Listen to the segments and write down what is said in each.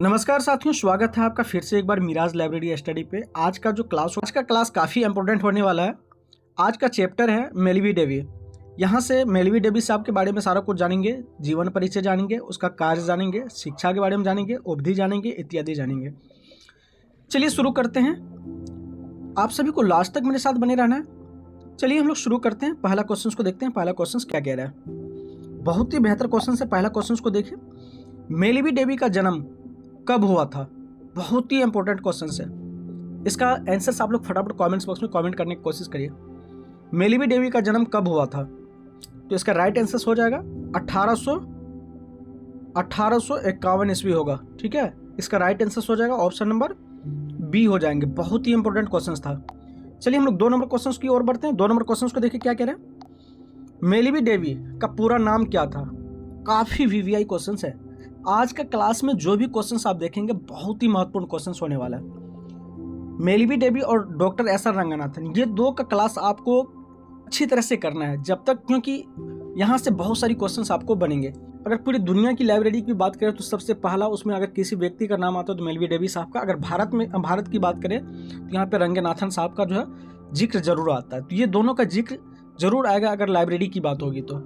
नमस्कार साथियों, स्वागत है आपका फिर से एक बार मिराज लाइब्रेरी स्टडी पे। आज का क्लास काफ़ी इंपॉर्टेंट होने वाला है। आज का चैप्टर है मेलवी डेवी। यहाँ से मेलवी डेवी साहब के बारे में सारा कुछ जानेंगे, जीवन परिचय जानेंगे, उसका कार्य जानेंगे, शिक्षा के बारे में जानेंगे, उपधि जानेंगे, इत्यादि जानेंगे। चलिए शुरू करते हैं। आप सभी को लास्ट तक मेरे साथ बने रहना है। चलिए हम लोग शुरू करते हैं। पहला क्वेश्चन को देखते हैं। पहला क्वेश्चन क्या कह रहा है। बहुत ही बेहतर क्वेश्चन है। पहला क्वेश्चन को देखिए, मेलवी डेवी का जन्म कब हुआ था। बहुत ही इंपॉर्टेंट क्वेश्चन है। इसका आंसर आप लोग फटाफट कमेंट्स बॉक्स में कमेंट करने की कोशिश करिए। मेलवी डेवी का जन्म कब हुआ था, तो इसका राइट आंसर हो जाएगा 1851 ईस्वी होगा। ठीक है, इसका राइट आंसर हो जाएगा ऑप्शन नंबर बी हो जाएंगे। बहुत ही इंपॉर्टेंट क्वेश्चन था। चलिए हम लोग 2 नंबर क्वेश्चन की ओर बढ़ते हैं। 2 नंबर क्वेश्चन को देखिए क्या कह रहे हैं। मेलवी डेवी का पूरा नाम क्या था। काफी वीवीआई क्वेश्चन है। आज का क्लास में जो भी क्वेश्चंस आप देखेंगे बहुत ही महत्वपूर्ण क्वेश्चंस होने वाला है। मेलवी डेवी और डॉक्टर एस आर रंगनाथन, ये 2 का क्लास आपको अच्छी तरह से करना है जब तक, क्योंकि यहाँ से बहुत सारी क्वेश्चंस आपको बनेंगे। अगर पूरी दुनिया की लाइब्रेरी की बात करें तो सबसे पहला उसमें अगर किसी व्यक्ति का नाम आता है तो मेलवी डेवी साहब का। अगर भारत की बात करें तो यहाँ पे रंगनाथन साहब का जो है जिक्र जरूर आता है। तो ये दोनों का जिक्र जरूर आएगा अगर लाइब्रेरी की बात होगी तो।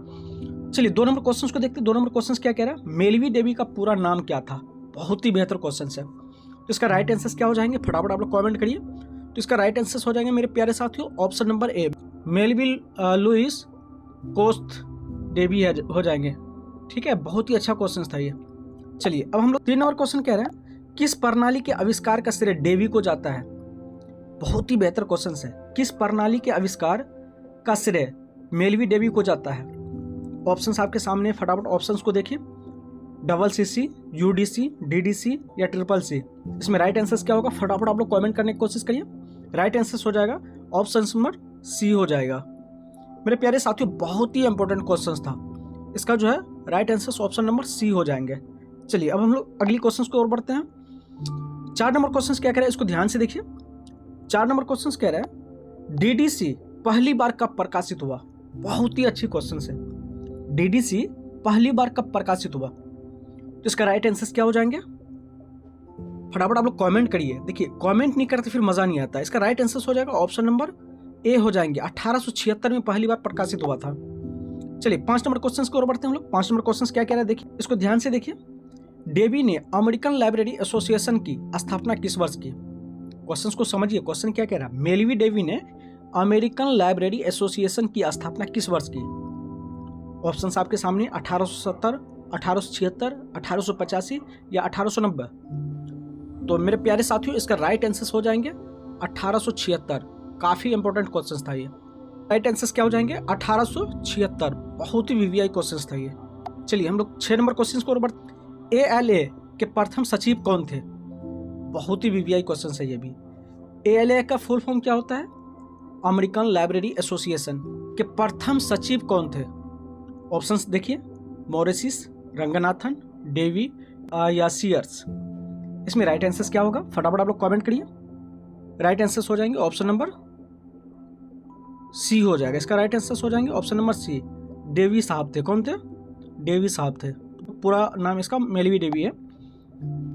चलिए 2 नंबर क्वेश्चन को देखते हैं। 2 नंबर क्वेश्चन क्या कह रहा है। मेलवी डेवी का पूरा नाम क्या था। बहुत ही बेहतर क्वेश्चन है। तो इसका राइट आंसर क्या हो जाएंगे, फटाफट आप लोग कमेंट करिए। तो इसका राइट आंसर हो जाएंगे मेरे प्यारे साथियों option number A, Melvil Louis Kossuth Dewey हो जाएंगे। ठीक है, बहुत ही अच्छा क्वेश्चन था ये। चलिए अब हम लोग 3 नंबर क्वेश्चन कह रहे हैं, किस प्रणाली के आविष्कार का श्रेय डेवी को जाता है। बहुत ही बेहतर क्वेश्चन है। किस प्रणाली के आविष्कार का श्रेय मेलवी डेवी को जाता है। ऑप्शंस आपके सामने, फटाफट ऑप्शंस को देखिए। CC, UDC, DDC या CCC। इसमें राइट आंसर क्या होगा, फटाफट आप लोग कमेंट करने की कोशिश करिए। राइट आंसर हो जाएगा ऑप्शन नंबर सी हो जाएगा। मेरे प्यारे साथियों बहुत ही इंपॉर्टेंट क्वेश्चन था। इसका जो है right answer option number C हो जाएंगे। चलिए अब हम लोग अगली क्वेश्चन की ओर बढ़ते हैं। 4 नंबर क्वेश्चन क्या कह रहा है, इसको ध्यान से देखिए। 4 नंबर क्वेश्चन कह रहा है, DDC पहली बार कब प्रकाशित हुआ। बहुत ही अच्छी क्वेश्चन है। DDC पहली बार कब प्रकाशित हुआ, तो इसका राइट आंसर क्या हो जाएंगे, फटाफट आप लोग कमेंट करिए। देखिए कमेंट नहीं करते फिर मजा नहीं आता। इसका राइट आंसर हो जाएगा ऑप्शन नंबर ए हो जाएंगे। 1876 में पहली बार प्रकाशित हुआ था। चलिए 5 नंबर क्वेश्चन की ओर बढ़ते हैं हम लोग। 5 नंबर क्वेश्चन क्या कह रहा है देखिए, इसको ध्यान से देखिए। डेवी ने अमेरिकन लाइब्रेरी एसोसिएशन की स्थापना किस वर्ष की। क्वेश्चन को समझिए, क्वेश्चन क्या कह रहा है। मेलवी डेवी ने अमेरिकन लाइब्रेरी एसोसिएशन की स्थापना किस वर्ष की। ऑप्शंस आपके सामने 1870, 1876, 1885 या 1890। तो मेरे प्यारे साथियों इसका राइट आंसर हो जाएंगे 1876। काफी इंपॉर्टेंट क्वेश्चन था ये। राइट आंसर क्या हो जाएंगे 1876। बहुत ही वीवीआई क्वेश्चन था ये। चलिए हम लोग 6 नंबर क्वेश्चन को बढ़ते। ALA के प्रथम सचिव कौन थे। बहुत ही वीवीआई क्वेश्चन है ये भी। ALA का फुल फॉर्म क्या होता है, अमेरिकन लाइब्रेरी एसोसिएशन के प्रथम सचिव कौन थे। ऑप्शंस देखिए, मॉरिसिस, रंगनाथन, डेवी या सीयर्स। इसमें राइट आंसर क्या होगा, फटाफट आप लोग कमेंट करिए। राइट आंसर हो जाएंगे ऑप्शन नंबर सी हो जाएगा। इसका राइट आंसर हो जाएंगे ऑप्शन नंबर सी, डेवी साहब थे। कौन थे, डेवी साहब थे। पूरा नाम इसका मेलवी डेवी है।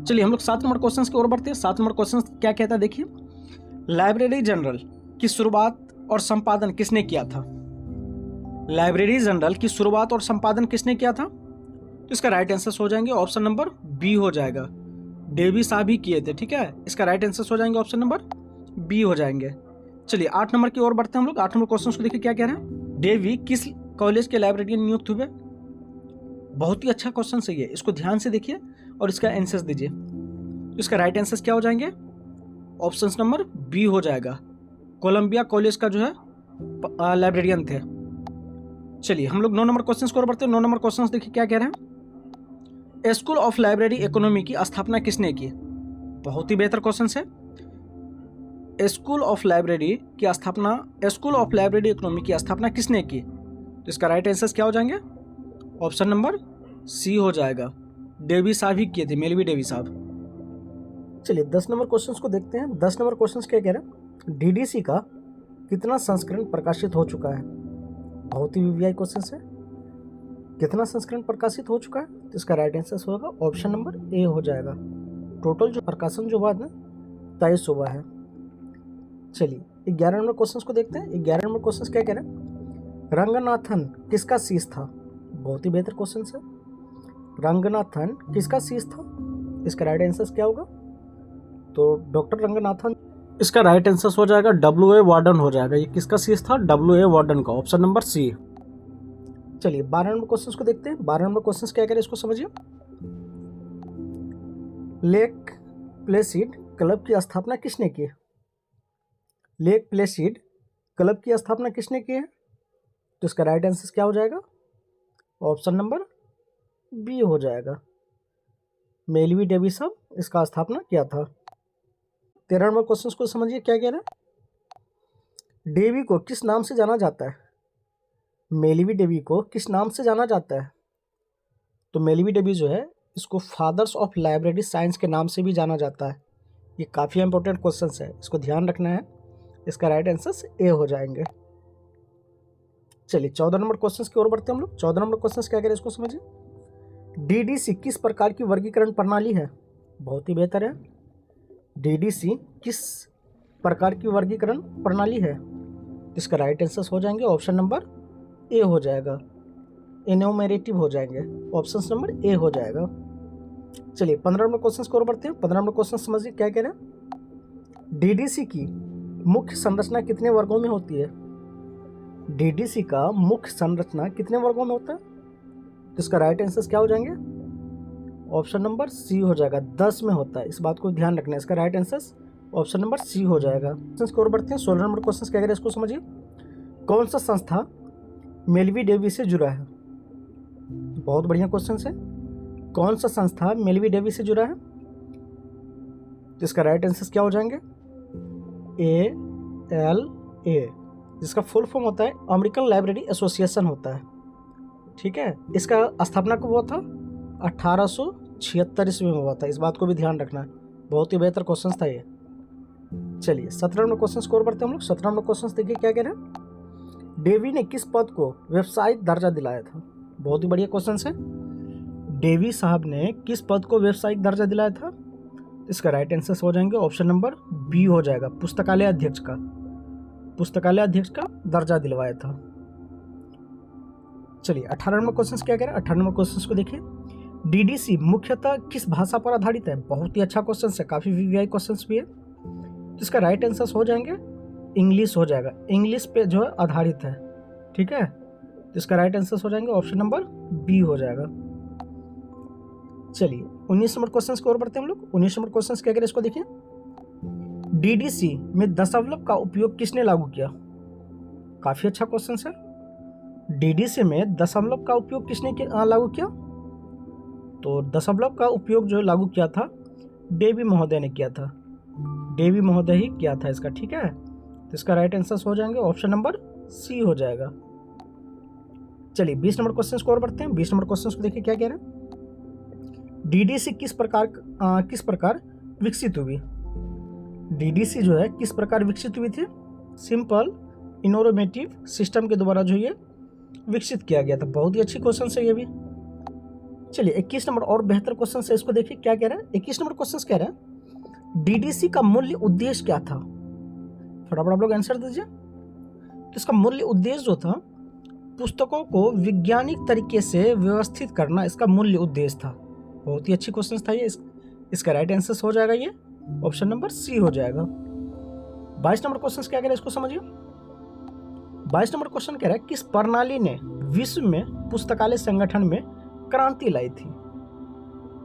चलिए हम लोग 7 नंबर क्वेश्चन की ओर बढ़ते हैं। 7 नंबर क्वेश्चन क्या कहता है देखिए, लाइब्रेरी जनरल की शुरुआत और संपादन किसने किया था। लाइब्रेरी जनरल की शुरुआत और संपादन किसने किया था, तो इसका राइट आंसर हो जाएंगे ऑप्शन नंबर बी हो जाएगा। डेवी साहब ही किए थे। ठीक है, इसका राइट आंसर हो जाएंगे ऑप्शन नंबर बी हो जाएंगे। चलिए 8 नंबर की ओर बढ़ते हैं हम लोग। 8 नंबर क्वेश्चन को देखिए क्या कह रहे हैं। डेवी किस कॉलेज के लाइब्रेरियन नियुक्त हुए। बहुत ही अच्छा क्वेश्चन है ये, इसको ध्यान से देखिए और इसका आंसर दीजिए। इसका राइट आंसर क्या हो जाएंगे, ऑप्शन नंबर बी हो जाएगा। कोलंबिया कॉलेज का जो है लाइब्रेरियन थे। चलिए हम लोग 9 नंबर क्वेश्चन को बढ़ते हैं। 9 नंबर क्वेश्चन देखिए क्या कह रहे हैं। स्कूल ऑफ लाइब्रेरी इकोनॉमी की स्थापना किसने की। बहुत ही बेहतर क्वेश्चन है। स्कूल ऑफ लाइब्रेरी की स्थापना, स्कूल ऑफ लाइब्रेरी इकोनॉमी की स्थापना किसने की, तो इसका राइट आंसर क्या हो जाएंगे, ऑप्शन नंबर सी हो जाएगा। डेवी साहब ही किए थे, मेलवी डेवी साहब। चलिए 10 नंबर क्वेश्चन को देखते हैं। 10 नंबर क्वेश्चन क्या कह रहे हैं, DDC का कितना संस्करण प्रकाशित हो चुका है। बहुत ही वीवीआई क्वेश्चन है। कितना संस्करण प्रकाशित हो चुका है, तो इसका राइट आंसर होगा ऑप्शन नंबर ए हो जाएगा। टोटल जो प्रकाशन जो हुआ है ना 23 हुआ है। चलिए 11 नंबर क्वेश्चन को देखते हैं। 11 नंबर क्वेश्चन क्या कह रहे हैं, रंगनाथन किसका शीश था। बहुत ही बेहतर क्वेश्चन है। रंगनाथन किसका शीश था, इसका राइट आंसर क्या होगा, तो डॉक्टर रंगनाथन। इसका राइट आंसर हो जाएगा W.A. वार्डन हो जाएगा। ये किसका शीश था, W.A. वार्डन का, ऑप्शन नंबर सी। चलिए 12 नंबर क्वेश्चन को देखते हैं। 12 नंबर क्वेश्चन क्या करें इसको समझिए। लेक प्लेसिड क्लब की स्थापना किसने की है। लेक प्लेसिड क्लब की स्थापना किसने की है, तो इसका राइट आंसर क्या हो जाएगा, ऑप्शन नंबर बी हो जाएगा। मेलवी डेविसन इसका स्थापना किया था। 13 नंबर क्वेश्चन को समझिए क्या कह रहा है। डेवी को किस नाम से जाना जाता है। मेलवी डेवी को किस नाम से जाना जाता है, तो मेलवी डेवी जो है इसको फादर्स ऑफ लाइब्रेरी साइंस के नाम से भी जाना जाता है। ये काफ़ी इंपॉर्टेंट क्वेश्चन है, इसको ध्यान रखना है। इसका राइट आंसर ए हो जाएंगे। चलिए 14 नंबर क्वेश्चन की ओर बढ़ते हैं हम लोग। 14 नंबर क्वेश्चन क्या करें इसको समझिए। डीडीसी किस प्रकार की वर्गीकरण प्रणाली है। बहुत ही बेहतर है। डीडीसी किस प्रकार की वर्गीकरण प्रणाली है, इसका राइट आंसर हो जाएंगे ऑप्शन नंबर ए हो जाएगा। एन्यूमरेटिव हो जाएंगे, ऑप्शन नंबर ए हो जाएगा। चलिए 15 नंबर क्वेश्चन की ओर बढ़ते हैं। 15 नंबर क्वेश्चन समझिए क्या कह रहे हैं। डीडीसी की मुख्य संरचना कितने वर्गों में होती है। डीडीसी का मुख्य संरचना कितने वर्गों में होता है, तो इसका राइट आंसर क्या हो जाएंगे, ऑप्शन नंबर सी हो जाएगा। 10 में होता है, इस बात को ध्यान रखना है। इसका right answer option number C हो जाएगा। क्वेश्चन की ओर बढ़ते हैं। 16 नंबर क्वेश्चन क्या कह रहे हैं इसको समझिए। कौन सा संस्था मेलवी डेवी से जुड़ा है। बहुत बढ़िया क्वेश्चन है। कौन सा संस्था मेलवी डेवी से जुड़ा है, तो इसका राइट आंसर क्या हो जाएंगे, ALA, जिसका फुल फॉर्म होता है अमेरिकन लाइब्रेरी एसोसिएशन होता है। ठीक है, इसका स्थापना कब हुआ था, 1876 ईस्वी में हुआ था। इस बात को भी ध्यान रखना है। बहुत ही बेहतर क्वेश्चन था ये। चलिए 17 नंबर क्वेश्चन स्कोर बढ़ते हैं हम लोग। 17 नंबर क्वेश्चन देखिए क्या कह रहे हैं। डेवी ने किस पद को व्यवसायिक दर्जा दिलाया था। बहुत ही बढ़िया क्वेश्चन है। डेवी साहब ने किस पद को व्यवसायिक दर्जा दिलाया था, इसका राइट आंसर हो जाएंगे ऑप्शन नंबर बी हो जाएगा। पुस्तकालय अध्यक्ष का, पुस्तकालय अध्यक्ष का दर्जा दिलवाया था। चलिए 18 नंबर क्वेश्चन क्या कह रहे हैं। 18 नंबर क्वेश्चन को देखिए। डीडीसी मुख्यतः किस भाषा पर आधारित है। बहुत ही अच्छा क्वेश्चन है, काफी वीवीआई क्वेश्चन भी है। तो इसका राइट आंसर हो जाएंगे इंग्लिश हो जाएगा। इंग्लिश पे जो है आधारित है। ठीक है, तो इसका राइट आंसर हो जाएंगे ऑप्शन नंबर बी हो जाएगा। चलिए 19 नंबर क्वेश्चन की ओर बढ़ते हैं हम लोग। 19 नंबर क्वेश्चन क्या करें इसको देखिए। डीडीसी में दशमलव का उपयोग किसने लागू किया। काफी अच्छा क्वेश्चन है। डीडीसी में दशमलव का उपयोग किसने लागू किया, तो दशमलव का उपयोग जो लागू किया था डेवी महोदय ने किया था। डेवी महोदय ही किया था इसका। ठीक है, तो इसका राइट आंसर हो जाएंगे ऑप्शन नंबर सी हो जाएगा। चलिए 20 नंबर क्वेश्चन को और बढ़ते हैं। 20 नंबर क्वेश्चन को देखिए क्या कह रहे हैं। डीडीसी किस प्रकार विकसित हुई। डीडीसी जो है किस प्रकार विकसित हुई थी, सिंपल इनोवेटिव सिस्टम के द्वारा जो ये विकसित किया गया था। बहुत ही अच्छी क्वेश्चन है ये भी। चलिए 21 नंबर और बेहतर क्वेश्चन है, इसको देखिए क्या कह रहा है। 21 नंबर क्वेश्चन कह रहा है डीडीसी का मूल्य उद्देश्य क्या था। फटाफट आप लोग आंसर दीजिए। तो इसका मूल्य उद्देश्य जो था पुस्तकों को वैज्ञानिक तरीके से व्यवस्थित करना, इसका मूल्य उद्देश्य था। बहुत ही अच्छी क्वेश्चन था ये। इसका राइट आंसर हो जाएगा ये ऑप्शन नंबर सी हो जाएगा। 22 नंबर क्वेश्चन क्या कह रहा है इसको समझिए। 22 नंबर क्वेश्चन कह रहा है किस प्रणाली ने विश्व में पुस्तकालय संगठन में क्रांति लाई थी।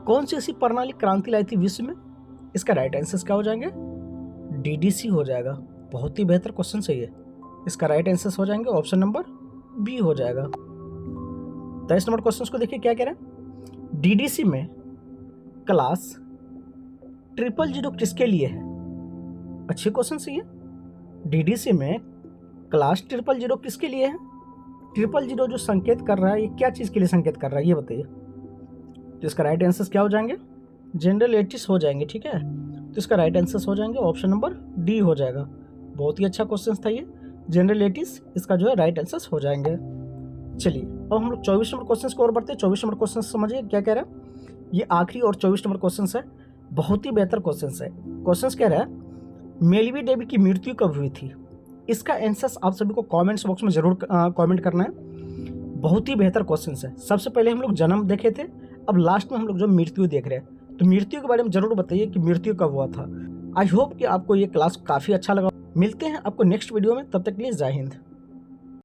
कौन सी ऐसी प्रणाली क्रांति लाई थी विश्व में, इसका राइट आंसर क्या हो जाएंगे, डीडीसी हो जाएगा। बहुत ही बेहतर क्वेश्चन है ये। इसका राइट आंसर हो जाएंगे ऑप्शन नंबर बी हो जाएगा। 23 नंबर क्वेश्चन को देखिए क्या कह रहे हैं। डीडीसी में क्लास 000 किसके लिए है। अच्छे क्वेश्चन है ये। डीडीसी में क्लास 000 किसके लिए है। 000 जो संकेत कर रहा है ये क्या चीज के लिए संकेत कर रहा है ये बताइए। तो इसका राइट आंसर क्या हो जाएंगे, जनरलिटीज हो जाएंगे। ठीक है, तो इसका राइट आंसर हो जाएंगे ऑप्शन नंबर डी हो जाएगा। बहुत ही अच्छा क्वेश्चन था ये, जनरलिटीज इसका जो है राइट आंसर हो जाएंगे। चलिए अब हम लोग 24 नंबर क्वेश्चन को और बढ़ते हैं। 24 नंबर क्वेश्चन समझिए क्या कह रहा है। ये आखिरी और 24 नंबर क्वेश्चन है। बहुत ही बेहतर क्वेश्चन है। क्वेश्चन कह रहा है मेलवी डेवी की मृत्यु कब हुई थी। इसका आंसर आप सभी को कमेंट्स बॉक्स में जरूर कमेंट करना है। बहुत ही बेहतर क्वेश्चन है। सबसे पहले हम लोग जन्म देखे थे, अब लास्ट में हम लोग जो मृत्यु देख रहे हैं, तो मृत्यु के बारे में जरूर बताइए कि मृत्यु कब हुआ था। आई होप कि आपको ये क्लास काफ़ी अच्छा लगा। मिलते हैं आपको नेक्स्ट वीडियो में, तब तक के लिए जय हिंद।